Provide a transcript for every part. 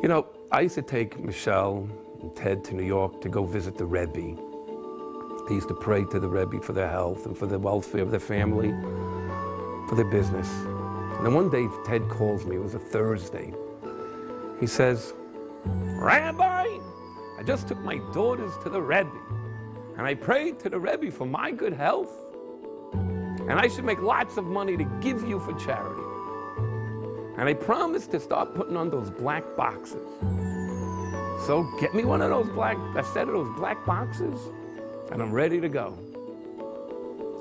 You know, I used to take Michelle and Ted to New York to go visit the Rabbi. I used to pray to the Rabbi for their health and for the welfare of their family, for their business. And then one day, Ted calls me, it was a Thursday. He says, "Rabbi, I just took my daughters to the Rabbi, and I prayed to the Rabbi for my good health, and I should make lots of money to give you for charity. And I promised to start putting on those black boxes. So get me one of those a set of those black boxes, and I'm ready to go."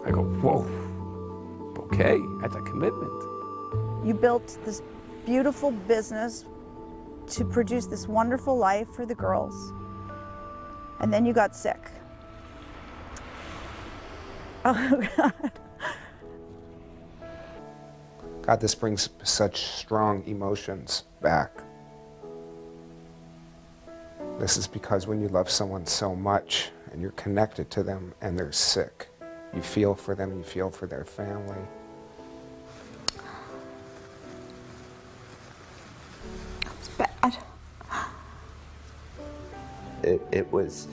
I go, whoa, okay, that's a commitment. You built this beautiful business to produce this wonderful life for the girls, and then you got sick. Oh, God. God, this brings such strong emotions back. This is because when you love someone so much and you're connected to them and they're sick, you feel for them, you feel for their family. It's bad. It was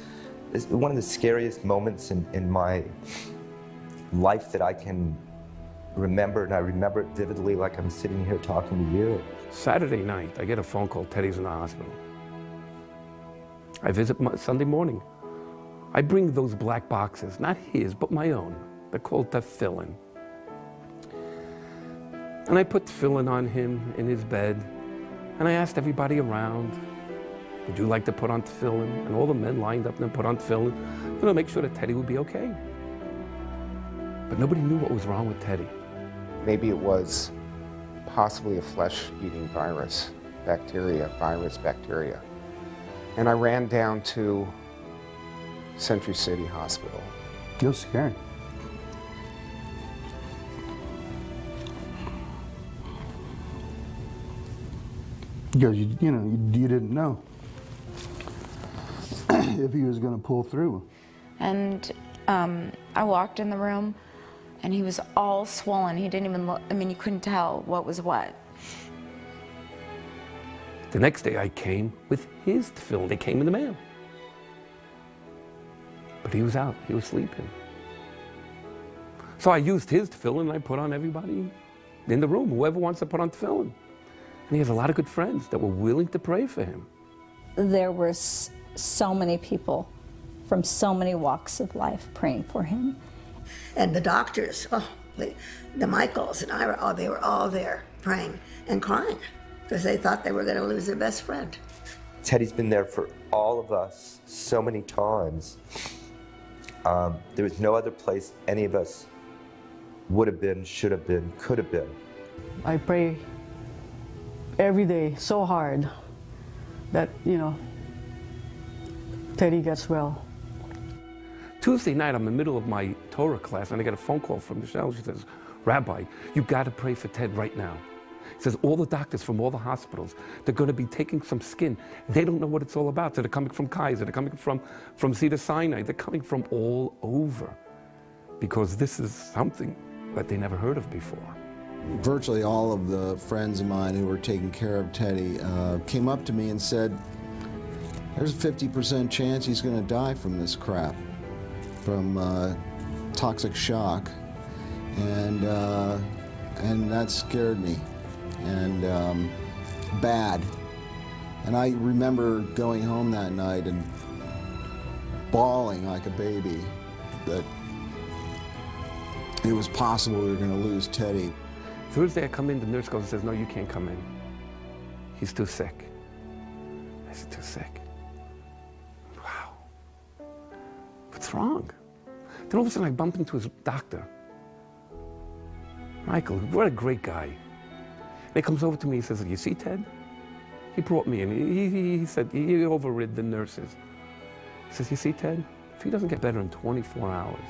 one of the scariest moments in my life that I can remember, and I remember it vividly like I'm sitting here talking to you. Saturday night, I get a phone call, Teddy's in the hospital. I visit Sunday morning. I bring those black boxes, not his, but my own. They're called tefillin. And I put tefillin on him in his bed, and I asked everybody around, would you like to put on tefillin? And all the men lined up and put on tefillin, make sure that Teddy would be okay. But nobody knew what was wrong with Teddy. Maybe it was possibly a flesh-eating virus, bacteria. And I ran down to Century City Hospital. It was scary. Because you didn't know if he was going to pull through. And I walked in the room, and he was all swollen. He didn't even look, you couldn't tell what was what. The next day I came with his tefillin. They came in the mail. But he was out, he was sleeping. So I used his tefillin and I put on everybody in the room, whoever wants to put on tefillin. And he has a lot of good friends that were willing to pray for him. There were so many people from so many walks of life praying for him. And the doctors, the Michaels and Ira, they were all there praying and crying because they thought they were going to lose their best friend. Teddy's been there for all of us so many times. There was no other place any of us would have been, should have been, could have been. I pray every day so hard that, Teddy gets well. Tuesday night, I'm in the middle of my Torah class, and I get a phone call from Michelle. She says, "Rabbi, you got to pray for Ted right now." She says, all the doctors from all the hospitals, they're going to be taking some skin. They don't know what it's all about. So they're coming from Kaiser, they're coming from Cedar Sinai, they're coming from all over, because this is something that they never heard of before. Virtually all of the friends of mine who were taking care of Teddy came up to me and said, "There's a 50% chance he's going to die from this crap, from toxic shock," and that scared me, and bad. And I remember going home that night and bawling like a baby that it was possible we were going to lose Teddy. Thursday I come in, the nurse goes and says, "No, you can't come in. He's too sick." I said, "Too sick? Wow. What's wrong?" Then all of a sudden I bump into his doctor. Michael, what a great guy. And he comes over to me and says, "You see Ted?" He brought me in. He said, he overrid the nurses. He says, "You see Ted? If he doesn't get better in 24 hours,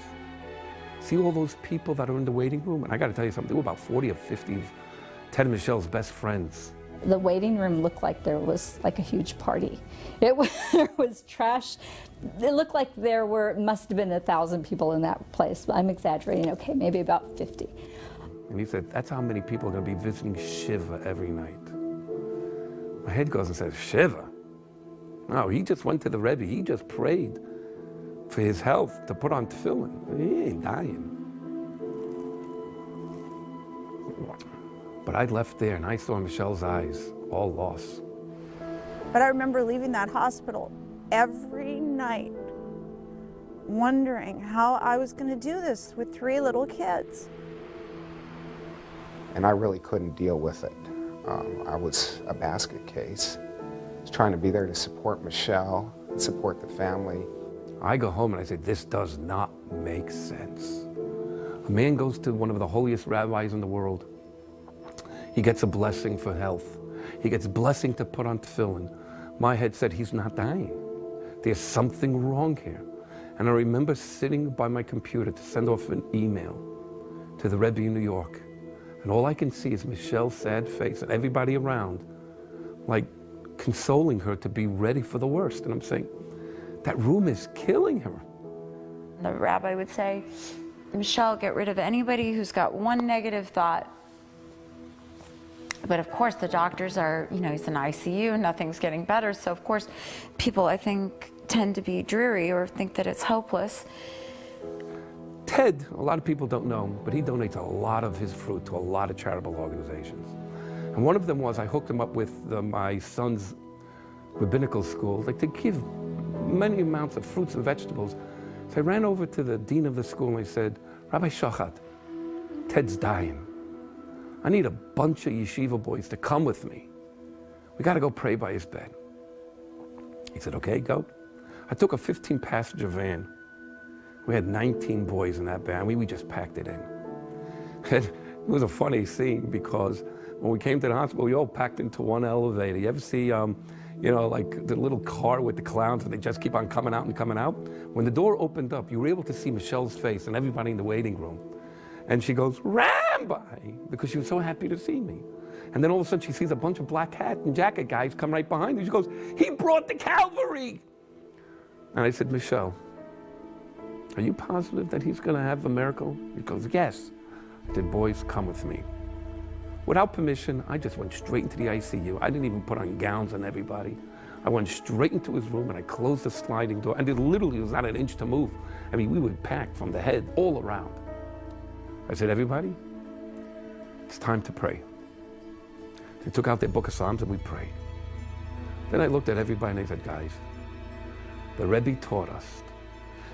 see all those people that are in the waiting room?" And I got to tell you something, there were about 40 or 50 of Ted and Michelle's best friends. The waiting room looked like there was like a huge party. There was trash. It looked like must have been 1,000 people in that place. I'm exaggerating, okay, maybe about 50. And he said, that's how many people are going to be visiting Shiva every night. My head goes and says, Shiva? No, he just went to the Rebbe. He just prayed for his health to put on tefillin. He ain't dying. But I left there and I saw Michelle's eyes, all lost. But I remember leaving that hospital every night, wondering how I was going to do this with 3 little kids. And I really couldn't deal with it. I was a basket case. I was trying to be there to support Michelle and support the family. I go home and I say, this does not make sense. A man goes to one of the holiest rabbis in the world. He gets a blessing for health. He gets blessing to put on tefillin. My head said, he's not dying. There's something wrong here. And I remember sitting by my computer to send off an email to the Rebbe in New York. And all I can see is Michelle's sad face and everybody around, like consoling her to be ready for the worst. And I'm saying, that room is killing her. The rabbi would say, Michelle, get rid of anybody who's got one negative thought. But of course, the doctors are, you know, he's in ICU, nothing's getting better. So of course, people, I think, tend to be dreary or think that it's hopeless. Ted, a lot of people don't know, but he donates a lot of his fruit to a lot of charitable organizations. And one of them was, I hooked him up with my son's rabbinical school, like to give many amounts of fruits and vegetables. So I ran over to the dean of the school and I said, Rabbi Shachat, Ted's dying. I need a bunch of yeshiva boys to come with me. We got to go pray by his bed. He said, okay, go. I took a 15-passenger van. We had 19 boys in that van. We just packed it in. And it was a funny scene because when we came to the hospital, we all packed into one elevator. You ever see, you know, like the little car with the clowns and they just keep on coming out and coming out? When the door opened up, you were able to see Michelle's face and everybody in the waiting room. And she goes, Rabbi, because she was so happy to see me. And then all of a sudden she sees a bunch of black hat and jacket guys come right behind her. She goes, he brought the cavalry. And I said, Michelle, are you positive that he's going to have a miracle? He goes, yes. I said, boys, come with me. Without permission, I just went straight into the ICU. I didn't even put on gowns on everybody. I went straight into his room and I closed the sliding door. And it literally was not an inch to move. I mean, we were packed from the head all around. I said, everybody, it's time to pray. They took out their book of Psalms and we prayed. Then I looked at everybody and I said, guys, the Rebbe taught us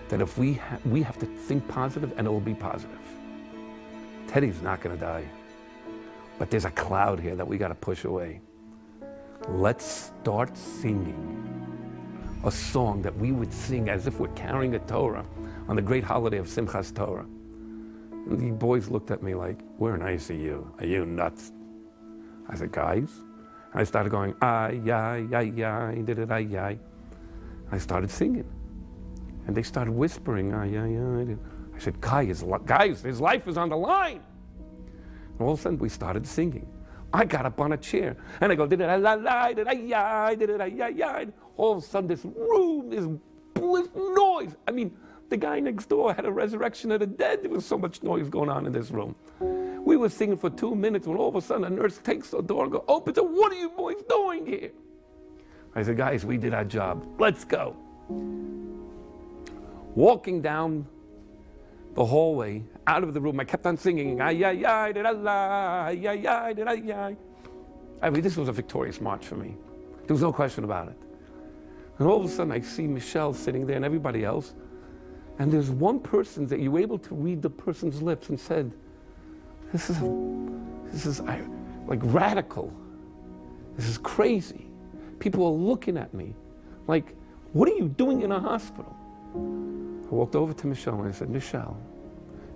that if we have to think positive and it will be positive. Teddy's not going to die. But there's a cloud here that we got to push away. Let's start singing a song that we would sing as if we're carrying a Torah on the great holiday of Simchas Torah. And the boys looked at me like, we're in ICU. Are you nuts? I said, guys. And I started going, ay, ay, ay, ay, did it, ay, ay. I started singing. And they started whispering, ay, ay, ay. I said, guys, his life is on the line. And all of a sudden, we started singing. I got up on a chair, and I go, did it, ay, ay, did it, ay, ay, did it, ay, ay, ay. All of a sudden, this room, this noise. I mean, the guy next door had a resurrection of the dead. There was so much noise going on in this room. We were singing for 2 minutes when all of a sudden a nurse takes the door and goes, open it, what are you boys doing here? I said, guys, we did our job. Let's go. Walking down the hallway, out of the room, I kept on singing, ay, ay, ay, did ay, ay, ay, did ay. I mean, this was a victorious march for me. There was no question about it. And all of a sudden, I see Michelle sitting there and everybody else. And there's one person that you were able to read the person's lips and said, this is like radical. This is crazy. People are looking at me like, what are you doing in a hospital? I walked over to Michelle and I said, Michelle,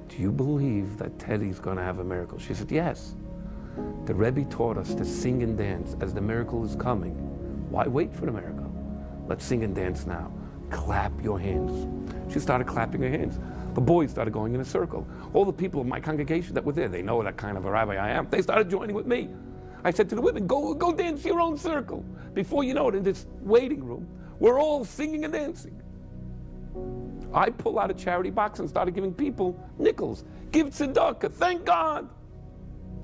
do you believe that Teddy's going to have a miracle? She said, yes. The Rebbe taught us to sing and dance as the miracle is coming. Why wait for the miracle? Let's sing and dance now. Clap your hands. She started clapping her hands. The boys started going in a circle. All the people in my congregation that were there, they know that kind of a rabbi I am. They started joining with me. I said to the women, go dance your own circle. Before you know it, in this waiting room, we're all singing and dancing. I pull out a charity box and started giving people nickels. Give tzedakah, thank God.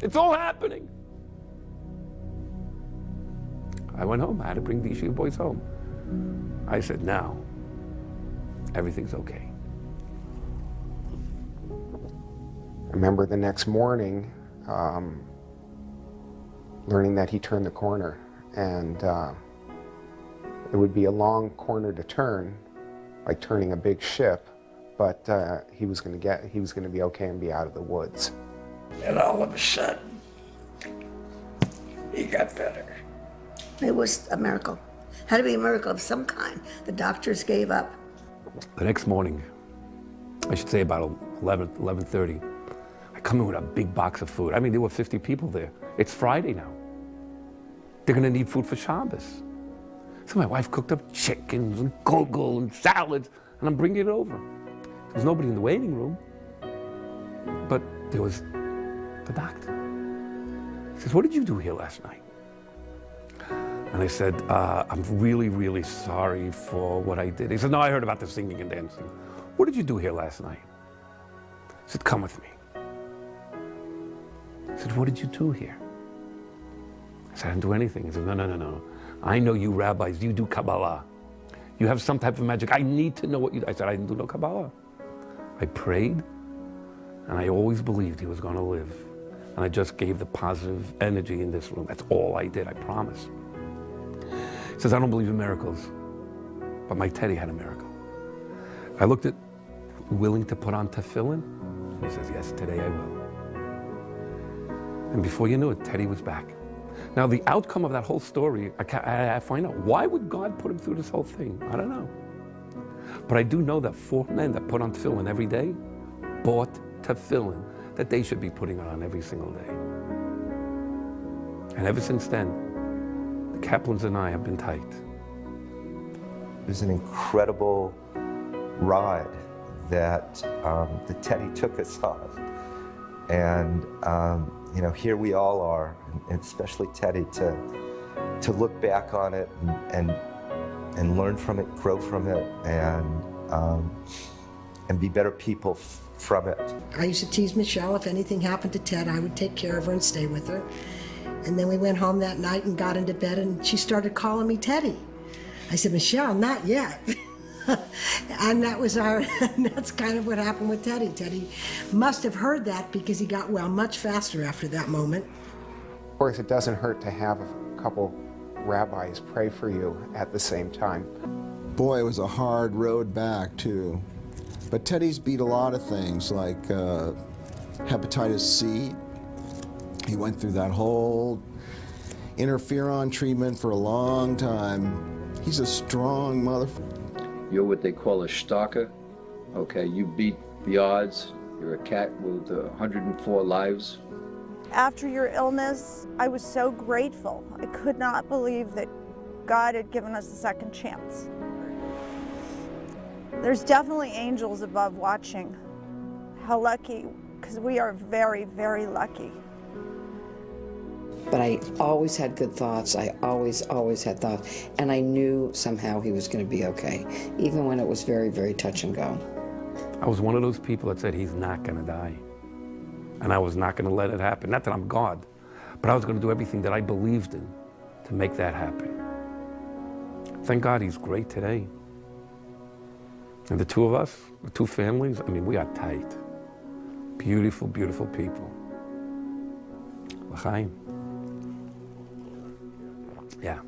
It's all happening. I went home. I had to bring the yeshiva boys home. I said, now, everything's okay. I remember the next morning learning that he turned the corner, and it would be a long corner to turn, like turning a big ship, but he was going to be okay and be out of the woods. And all of a sudden, he got better. It was a miracle. Had to be a miracle of some kind. The doctors gave up. The next morning, I should say about 11:30, I come in with a big box of food. I mean, there were 50 people there. It's Friday now. They're gonna need food for Shabbos. So my wife cooked up chickens and kugel and salads, and I'm bringing it over. There was nobody in the waiting room, but there was the doctor. He says, what did you do here last night? And I said, I'm really, really sorry for what I did. He said, no, I heard about the singing and dancing. What did you do here last night? I said, come with me. I said, what did you do here? I said, I didn't do anything. He said, no. I know you rabbis, you do Kabbalah. You have some type of magic. I need to know what you do. I said, I didn't do no Kabbalah. I prayed, and I always believed he was going to live. And I just gave the positive energy in this room. That's all I did, I promise. He says, I don't believe in miracles, but my Teddy had a miracle. I looked at, willing to put on tefillin? And he says, yes, today I will. And before you knew it, Teddy was back. Now, the outcome of that whole story, I find out, why would God put him through this whole thing? I don't know. But I do know that 4 men that put on tefillin every day bought tefillin that they should be putting on every single day. And ever since then, the Kaplans and I have been tight. It was an incredible ride that Teddy took us on. And you know, here we all are, and especially Teddy, to look back on it and learn from it, grow from it, and be better people from it. I used to tease Michelle if anything happened to Ted, I would take care of her and stay with her. And then we went home that night and got into bed, and she started calling me Teddy. I said, Michelle, not yet. And that was that's kind of what happened with Teddy. Teddy must have heard that because he got well much faster after that moment. Of course, it doesn't hurt to have a couple rabbis pray for you at the same time. Boy, it was a hard road back, too. But Teddy's beat a lot of things, like hepatitis C. He went through that whole interferon treatment for a long time. He's a strong motherfucker. You're what they call a stalker. Okay, you beat the odds. You're a cat with 104 lives. After your illness, I was so grateful. I could not believe that God had given us a second chance. There's definitely angels above watching. How lucky, because we are very, very lucky. But I always had good thoughts. I always had thoughts. And I knew somehow he was going to be okay, even when it was very, very touch and go. I was one of those people that said he's not going to die. And I was not going to let it happen. Not that I'm God, but I was going to do everything that I believed in to make that happen. Thank God he's great today. And the two of us, the two families, I mean, we are tight. Beautiful, beautiful people. L'chaim. Yeah.